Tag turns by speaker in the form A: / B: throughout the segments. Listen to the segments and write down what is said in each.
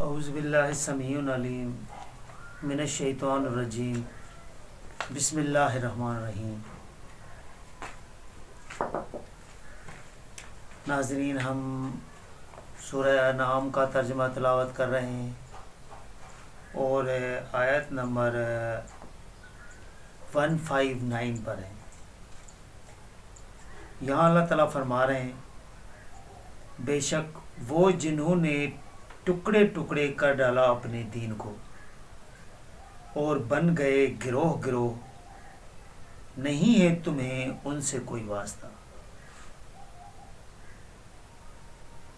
A: اعوذ باللہ السمیع العلیم من الشیطان الرجیم بسم اللہ الرحمن الرحیم۔ ناظرین، ہم سورہ انعام کا ترجمہ تلاوت کر رہے ہیں اور آیت نمبر 159 پر ہیں۔ یہاں اللہ تعالیٰ فرما رہے ہیں، بے شک وہ جنہوں نے ٹکڑے ٹکڑے کر ڈالا اپنے دین کو اور بن گئے گروہ گروہ، نہیں ہے تمہیں ان سے کوئی واسطہ۔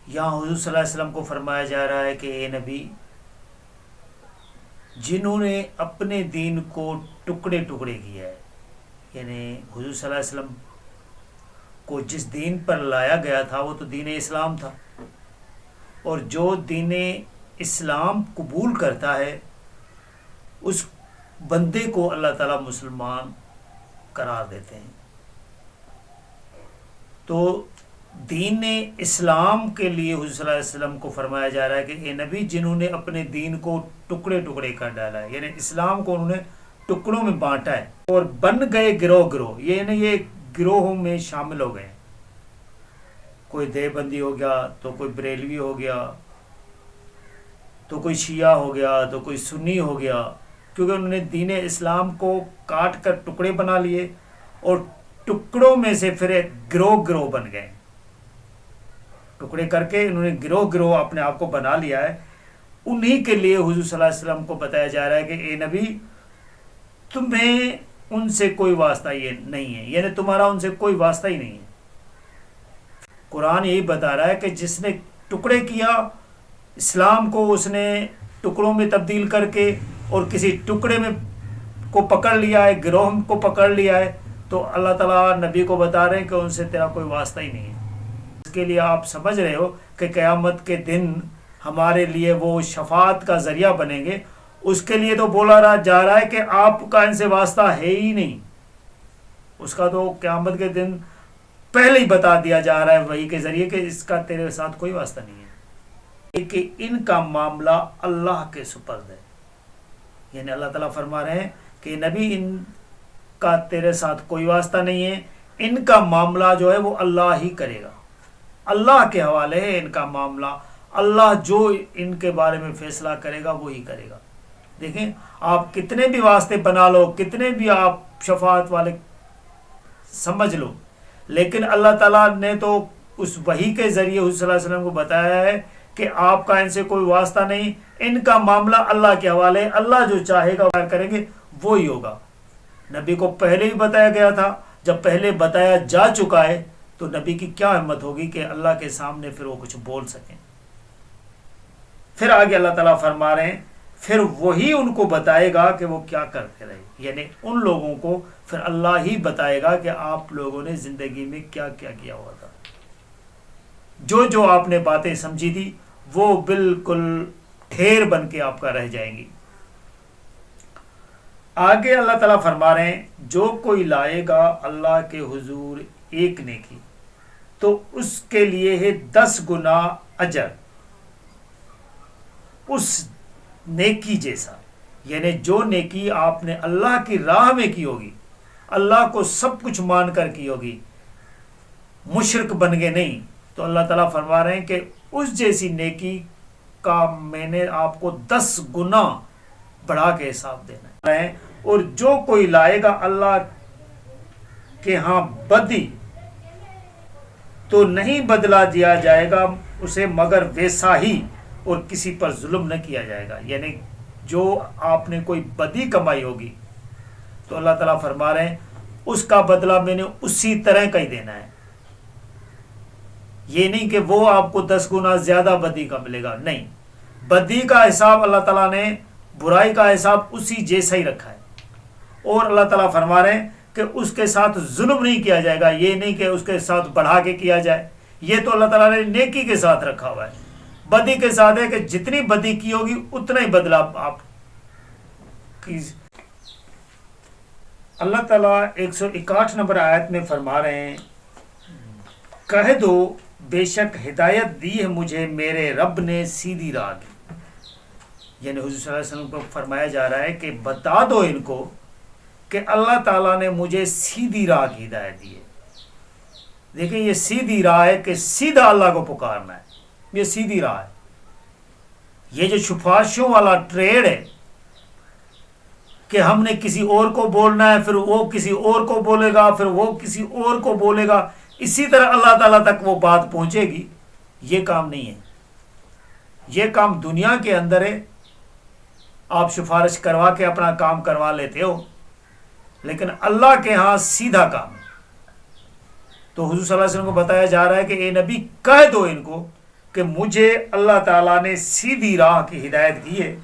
A: یہاں حضور صلی اللہ علیہ وسلم کو فرمایا جا رہا ہے کہ اے نبی، جنہوں نے اپنے دین کو ٹکڑے ٹکڑے کیا ہے، یعنی حضور صلی اللہ علیہ وسلم کو جس دین پر لایا گیا تھا وہ تو دین اسلام تھا، اور جو دین اسلام قبول کرتا ہے اس بندے کو اللہ تعالیٰ مسلمان قرار دیتے ہیں۔ تو دین اسلام کے لیے حضور صلی اللہ علیہ وسلم کو فرمایا جا رہا ہے کہ اے نبی، جنہوں نے اپنے دین کو ٹکڑے ٹکڑے کر ڈالا ہے، یعنی اسلام کو انہوں نے ٹکڑوں میں بانٹا ہے اور بن گئے گروہ گروہ، یعنی یہ گروہوں میں شامل ہو گئے ہیں۔ کوئی دیوبندی ہو گیا، تو کوئی بریلوی ہو گیا، تو کوئی شیعہ ہو گیا، تو کوئی سنی ہو گیا، کیونکہ انہوں نے دین اسلام کو کاٹ کر ٹکڑے بنا لیے اور ٹکڑوں میں سے پھر ایک گروہ گروہ بن گئے۔ ٹکڑے کر کے انہوں نے گروہ گروہ اپنے آپ کو بنا لیا ہے۔ انہی کے لیے حضور صلی اللہ علیہ وسلم کو بتایا جا رہا ہے کہ اے نبی، تمہیں ان سے کوئی واسطہ یہ نہیں ہے، یعنی تمہارا ان سے کوئی واسطہ ہی نہیں ہے۔ قرآن یہی بتا رہا ہے کہ جس نے ٹکڑے کیا اسلام کو، اس نے ٹکڑوں میں تبدیل کر کے اور کسی ٹکڑے میں کو پکڑ لیا ہے، گروہ کو پکڑ لیا ہے، تو اللہ تعالیٰ نبی کو بتا رہے ہیں کہ ان سے تیرا کوئی واسطہ ہی نہیں ہے۔ اس کے لیے آپ سمجھ رہے ہو کہ قیامت کے دن ہمارے لیے وہ شفاعت کا ذریعہ بنیں گے، اس کے لیے تو بولا جا رہا ہے کہ آپ کا ان سے واسطہ ہے ہی نہیں۔ اس کا تو قیامت کے دن پہلے ہی بتا دیا جا رہا ہے وحی کے ذریعے کہ اس کا تیرے ساتھ کوئی واسطہ نہیں ہے، کہ ان کا معاملہ اللہ کے سپرد ہے۔ یعنی اللہ تعالیٰ فرما رہے ہیں کہ نبی، ان کا تیرے ساتھ کوئی واسطہ نہیں ہے، ان کا معاملہ جو ہے وہ اللہ ہی کرے گا، اللہ کے حوالے ہے ان کا معاملہ، اللہ جو ان کے بارے میں فیصلہ کرے گا وہی کرے گا۔ دیکھیں، آپ کتنے بھی واسطے بنا لو، کتنے بھی آپ شفاعت والے سمجھ لو، لیکن اللہ تعالیٰ نے تو اس وحی کے ذریعے حضور صلی اللہ علیہ وسلم کو بتایا ہے کہ آپ کا ان سے کوئی واسطہ نہیں، ان کا معاملہ اللہ کے حوالے، اللہ جو چاہے گا وہ کریں گے، وہی ہوگا۔ نبی کو پہلے ہی بتایا گیا تھا، جب پہلے بتایا جا چکا ہے تو نبی کی کیا ہمت ہوگی کہ اللہ کے سامنے پھر وہ کچھ بول سکیں۔ پھر آگے اللہ تعالیٰ فرما رہے ہیں، پھر وہی ان کو بتائے گا کہ وہ کیا کرتے رہے، یعنی ان لوگوں کو پھر اللہ ہی بتائے گا کہ آپ لوگوں نے زندگی میں کیا کیا کیا ہوا تھا۔ جو جو آپ نے باتیں سمجھی تھی وہ بالکل ڈھیر بن کے آپ کا رہ جائیں گی۔ آگے اللہ تعالیٰ فرما رہے ہیں، جو کوئی لائے گا اللہ کے حضور ایک نیکی تو اس کے لیے ہے 10 گنا اجر اس نیکی جیسا، یعنی جو نیکی آپ نے اللہ کی راہ میں کی ہوگی، اللہ کو سب کچھ مان کر کی ہوگی، مشرک بن گئے نہیں، تو اللہ تعالیٰ فرما رہے ہیں کہ اس جیسی نیکی کا میں نے آپ کو 10 گنا بڑھا کے حساب دینا ہے۔ اور جو کوئی لائے گا اللہ کے ہاں بدی تو نہیں بدلا دیا جائے گا اسے مگر ویسا ہی، اور کسی پر ظلم نہ کیا جائے گا۔ یعنی جو آپ نے کوئی بدی کمائی ہوگی تو اللہ تعالیٰ فرما رہے ہیں اس کا بدلہ میں نے اسی طرح کا ہی دینا ہے، یہ نہیں کہ وہ آپ کو 10 گنا زیادہ بدی کا ملے گا، نہیں، بدی کا حساب اللہ تعالیٰ نے برائی کا حساب اسی جیسا ہی رکھا ہے۔ اور اللہ تعالیٰ فرما رہے ہیں کہ اس کے ساتھ ظلم نہیں کیا جائے گا، یہ نہیں کہ اس کے ساتھ بڑھا کے کیا جائے، یہ تو اللہ تعالیٰ نے نیکی کے ساتھ رکھا ہوا ہے۔ بدی کے ساتھ ہے کہ جتنی بدی کی ہوگی اتنا ہی بدلہ آپ کی۔ اللہ تعالیٰ 161 نمبر آیت میں فرما رہے ہیں، کہہ دو بے شک ہدایت دی ہے مجھے میرے رب نے سیدھی راہ کی۔ یعنی حضور صلی اللہ علیہ وسلم کو فرمایا جا رہا ہے کہ بتا دو ان کو کہ اللہ تعالیٰ نے مجھے سیدھی راہ کی ہدایت دی ہے. دیکھیں یہ سیدھی راہ ہے کہ سیدھا اللہ کو پکارنا ہے, یہ سیدھی راہ ہے. یہ جو سفارشوں والا ٹریڈ ہے کہ ہم نے کسی اور کو بولنا ہے, پھر وہ کسی اور کو بولے گا, پھر وہ کسی اور کو بولے گا, اسی طرح اللہ تعالیٰ تک وہ بات پہنچے گی, یہ کام نہیں ہے. یہ کام دنیا کے اندر ہے, آپ سفارش کروا کے اپنا کام کروا لیتے ہو, لیکن اللہ کے ہاں سیدھا کام ہے. تو حضور صلی اللہ علیہ وسلم کو بتایا جا رہا ہے کہ اے نبی کہہ دو ان کو کہ مجھے اللہ تعالیٰ نے سیدھی راہ کی ہدایت کی ہے.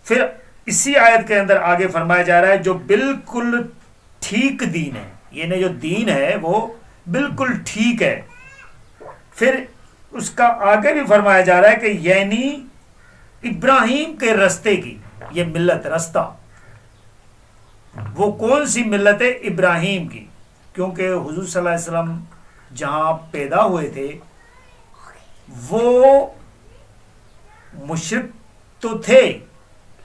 A: پھر اسی آیت کے اندر آگے فرمایا جا رہا ہے جو بالکل ٹھیک دین ہے, یعنی جو دین ہے وہ بالکل ٹھیک ہے. پھر اس کا آگے بھی فرمایا جا رہا ہے کہ یعنی ابراہیم کے رستے کی یہ ملت, رستہ وہ کون سی ملت ہے؟ ابراہیم کی. کیونکہ حضور صلی اللہ علیہ وسلم جہاں پیدا ہوئے تھے وہ مشرک تو تھے,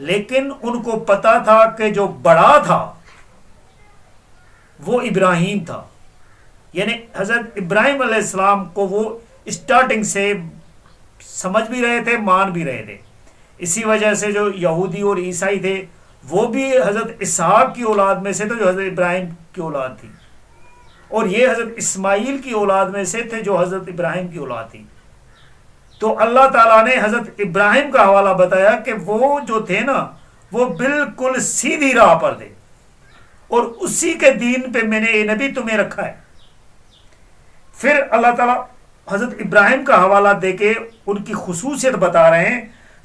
A: لیکن ان کو پتا تھا کہ جو بڑا تھا وہ ابراہیم تھا. یعنی حضرت ابراہیم علیہ السلام کو وہ اسٹارٹنگ سے سمجھ بھی رہے تھے, مان بھی رہے تھے. اسی وجہ سے جو یہودی اور عیسائی تھے وہ بھی حضرت اسحاق کی اولاد میں سے تھے جو حضرت ابراہیم کی اولاد تھی, اور یہ حضرت اسماعیل کی اولاد میں سے تھے جو حضرت ابراہیم کی اولاد تھی. تو اللہ تعالیٰ نے حضرت ابراہیم کا حوالہ بتایا کہ وہ جو تھے نا وہ بالکل سیدھی راہ پر تھے, اور اسی کے دین پہ میں نے اے نبی تمہیں رکھا ہے. پھر اللہ تعالیٰ حضرت ابراہیم کا حوالہ دے کے ان کی خصوصیت بتا رہے ہیں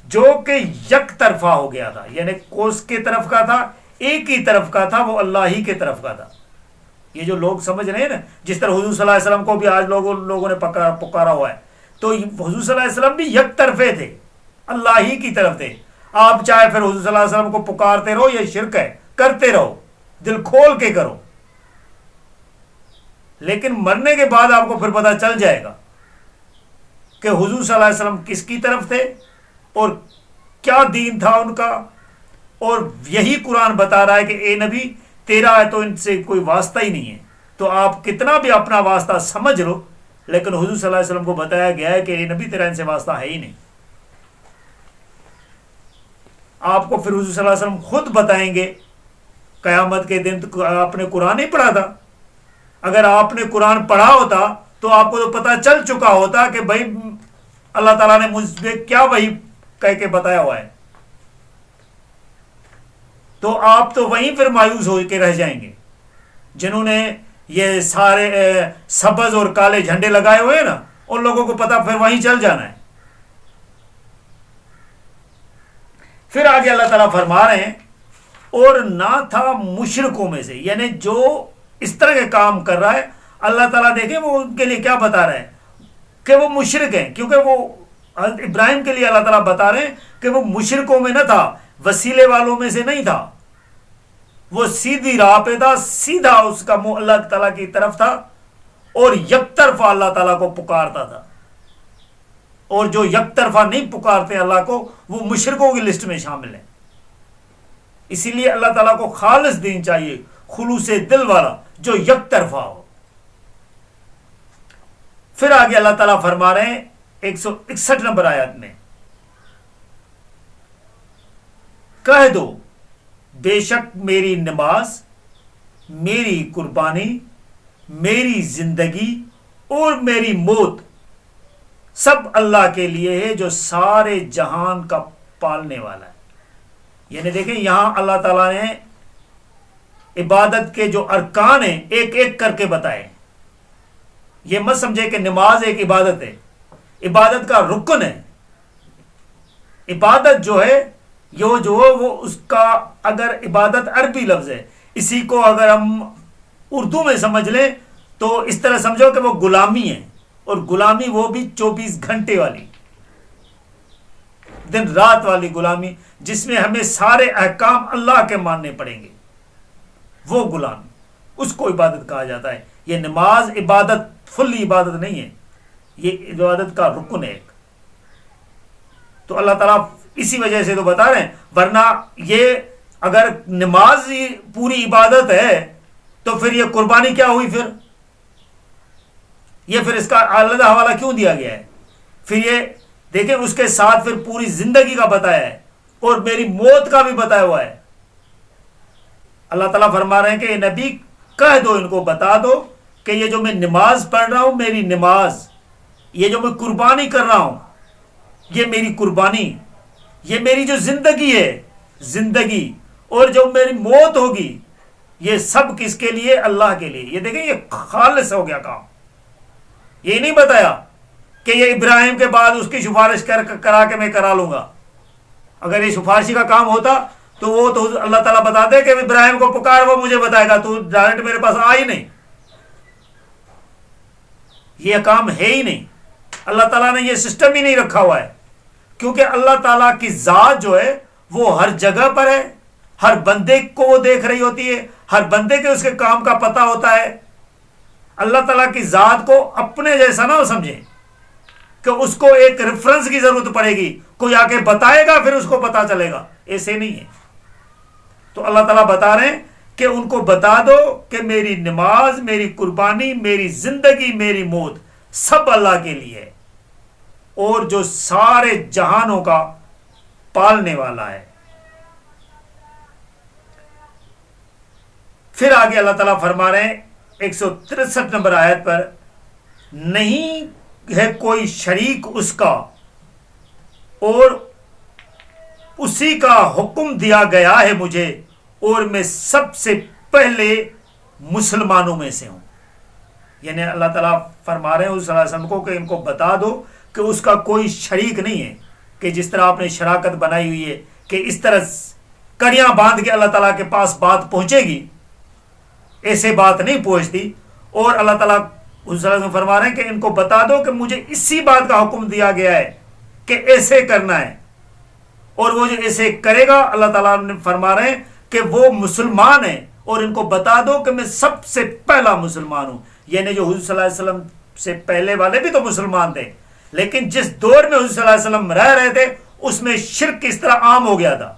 A: جو کہ یک طرفہ ہو گیا تھا, یعنی کوس کے طرف کا تھا, ایک ہی طرف کا تھا, وہ اللہ ہی کے طرف کا تھا. یہ جو لوگ سمجھ رہے ہیں نا, جس طرح حضور صلی اللہ علیہ وسلم کو بھی آج لوگوں نے پکارا ہوا ہے, تو حضور صلی اللہ علیہ وسلم بھی یک طرفے تھے, اللہ ہی کی طرف تھے. آپ چاہے پھر حضور صلی اللہ علیہ وسلم کو پکارتے رہو, یہ شرک ہے, کرتے رہو, دل کھول کے کرو, لیکن مرنے کے بعد آپ کو پھر پتہ چل جائے گا کہ حضور صلی اللہ علیہ وسلم کس کی طرف تھے اور کیا دین تھا ان کا. اور یہی قرآن بتا رہا ہے کہ اے نبی تیرا ہے تو ان سے کوئی واسطہ ہی نہیں ہے, تو آپ کتنا بھی اپنا واسطہ سمجھ لو, لیکن حضور صلی اللہ علیہ وسلم کو بتایا گیا ہے کہ اے نبی تیرا ان سے واسطہ ہے ہی نہیں. آپ کو پھر حضور صلی اللہ علیہ وسلم خود بتائیں گے قیامت کے دن, تو آپ نے قرآن نہیں پڑھا تھا. اگر آپ نے قرآن پڑھا ہوتا تو آپ کو تو پتہ چل چکا ہوتا کہ بھائی اللہ تعالیٰ نے مجھ پہ کیا وہی کہہ کے بتایا ہوا ہے. تو آپ تو وہیں پھر مایوس ہو کے رہ جائیں گے. جنہوں نے یہ سارے سبز اور کالے جھنڈے لگائے ہوئے ہیں نا, ان لوگوں کو پتہ پھر وہیں چل جانا ہے. پھر آگے اللہ تعالیٰ فرما رہے ہیں اور نہ تھا مشرکوں میں سے, یعنی جو اس طرح کے کام کر رہا ہے اللہ تعالیٰ دیکھیں وہ ان کے لیے کیا بتا رہے ہیں کہ وہ مشرک ہیں, کیونکہ وہ حضرت ابراہیم کے لیے اللہ تعالیٰ بتا رہے ہیں کہ وہ مشرکوں میں نہ تھا, وسیلے والوں میں سے نہیں تھا, وہ سیدھی راہ پہ تھا, سیدھا اس کا منہ اللہ تعالیٰ کی طرف تھا, اور یک طرفہ اللہ تعالیٰ کو پکارتا تھا. اور جو یک طرفہ نہیں پکارتے اللہ کو وہ مشرکوں کی لسٹ میں شامل ہیں. اسی لیے اللہ تعالیٰ کو خالص دین چاہیے, خلوص دل والا, جو یک طرفہ ہو. پھر آگے اللہ تعالیٰ فرما رہے ہیں 161 نمبر آیت میں, کہہ دو بے شک میری نماز, میری قربانی, میری زندگی اور میری موت سب اللہ کے لیے ہے جو سارے جہان کا پالنے والا ہے. یعنی دیکھیں یہاں اللہ تعالیٰ نے عبادت کے جو ارکان ہیں ایک ایک کر کے بتائے. یہ مت سمجھے کہ نماز ایک عبادت ہے, عبادت کا رکن ہے. عبادت جو ہے وہ اس کا اگر عبادت عربی لفظ ہے, اسی کو اگر ہم اردو میں سمجھ لیں تو اس طرح سمجھو کہ وہ غلامی ہے, اور غلامی وہ بھی 24 گھنٹے والی, دن رات والی غلامی, جس میں ہمیں سارے احکام اللہ کے ماننے پڑیں گے, وہ غلامی, اس کو عبادت کہا جاتا ہے. یہ نماز عبادت فلی عبادت نہیں ہے, یہ عبادت کا رکن ہے ایک. تو اللہ تعالیٰ اسی وجہ سے تو بتا رہے ہیں، ورنہ یہ اگر نماز ہی پوری عبادت ہے تو پھر یہ قربانی کیا ہوئی؟ پھر اس کا علیحدہ حوالہ کیوں دیا گیا ہے؟ پھر یہ دیکھیں اس کے ساتھ پھر پوری زندگی کا بتایا ہے اور میری موت کا بھی بتایا ہوا ہے۔ اللہ تعالیٰ فرما رہے ہیں کہ یہ نبی کہہ دو، ان کو بتا دو کہ یہ جو میں نماز پڑھ رہا ہوں، میری نماز، یہ جو میں قربانی کر رہا ہوں، یہ میری قربانی، یہ میری جو زندگی ہے، زندگی، اور جو میری موت ہوگی، یہ سب کس کے لیے؟ اللہ کے لیے۔ یہ دیکھیں یہ خالص ہو گیا کام۔ یہ نہیں بتایا کہ یہ ابراہیم کے بعد اس کی سفارش کرا کے میں کرا لوں گا۔ اگر یہ سفارشی کا کام ہوتا تو وہ تو اللہ تعالیٰ بتا دے کہ ابراہیم کو پکار، وہ مجھے بتائے گا، تو ڈائریکٹ میرے پاس آ ہی نہیں۔ یہ کام ہے ہی نہیں، اللہ تعالیٰ نے یہ سسٹم ہی نہیں رکھا ہوا ہے، کیونکہ اللہ تعالیٰ کی ذات جو ہے وہ ہر جگہ پر ہے، ہر بندے کو وہ دیکھ رہی ہوتی ہے، ہر بندے کے اس کے کام کا پتہ ہوتا ہے۔ اللہ تعالیٰ کی ذات کو اپنے جیسا نہ سمجھیں کہ اس کو ایک ریفرنس کی ضرورت پڑے گی، کوئی آ کے بتائے گا پھر اس کو پتا چلے گا، ایسے نہیں ہے۔ تو اللہ تعالیٰ بتا رہے ہیں کہ ان کو بتا دو کہ میری نماز، میری قربانی، میری زندگی، میری موت سب اللہ کے لیے ہے، اور جو سارے جہانوں کا پالنے والا ہے۔ پھر آگے اللہ تعالیٰ فرما رہے ہیں 163 نمبر آیت پر، نہیں ہے کوئی شریک اس کا، اور اسی کا حکم دیا گیا ہے مجھے، اور میں سب سے پہلے مسلمانوں میں سے ہوں۔ یعنی اللہ تعالیٰ فرما رہے ہیں صلی اللہ علیہ وسلم کو کہ ان کو بتا دو کہ اس کا کوئی شریک نہیں ہے، کہ جس طرح آپ نے شراکت بنائی ہوئی ہے کہ اس طرح کڑیاں باندھ کے اللہ تعالیٰ کے پاس بات پہنچے گی، ایسے بات نہیں پہنچتی۔ اور اللہ تعالیٰ صلی اللہ علیہ وسلم فرما رہے ہیں کہ ان کو بتا دو کہ مجھے اسی بات کا حکم دیا گیا ہے کہ ایسے کرنا ہے، اور وہ جو ایسے کرے گا، اللہ تعالیٰ نے فرما رہے ہیں کہ وہ مسلمان ہیں، اور ان کو بتا دو کہ میں سب سے پہلا مسلمان ہوں۔ یعنی جو حضور صلی اللہ علیہ وسلم سے پہلے والے بھی تو مسلمان تھے، لیکن جس دور میں حضور صلی اللہ علیہ وسلم رہ رہے تھے اس میں شرک اس طرح عام ہو گیا تھا،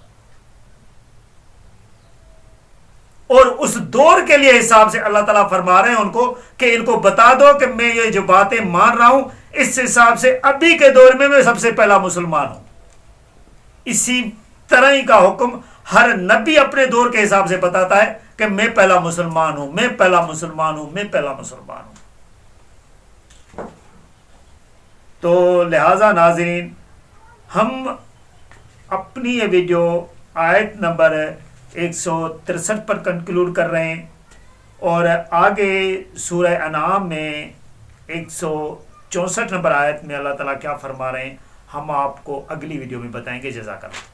A: اور اس دور کے لیے حساب سے اللہ تعالیٰ فرما رہے ہیں ان کو کہ ان کو بتا دو کہ میں یہ جو باتیں مان رہا ہوں، اس حساب سے ابھی کے دور میں سب سے پہلا مسلمان ہوں۔ اسی طرح ہی کا حکم ہر نبی اپنے دور کے حساب سے بتاتا ہے کہ میں پہلا مسلمان ہوں، میں پہلا مسلمان ہوں، میں پہلا مسلمان ہوں۔ تو لہذا ناظرین، ہم اپنی یہ ویڈیو آیت نمبر 163 پر کنکلوڈ کر رہے ہیں، اور آگے سورہ انعام میں 164 نمبر آیت میں اللہ تعالیٰ کیا فرما رہے ہیں ہم آپ کو اگلی ویڈیو میں بتائیں گے۔ جزاک اللہ۔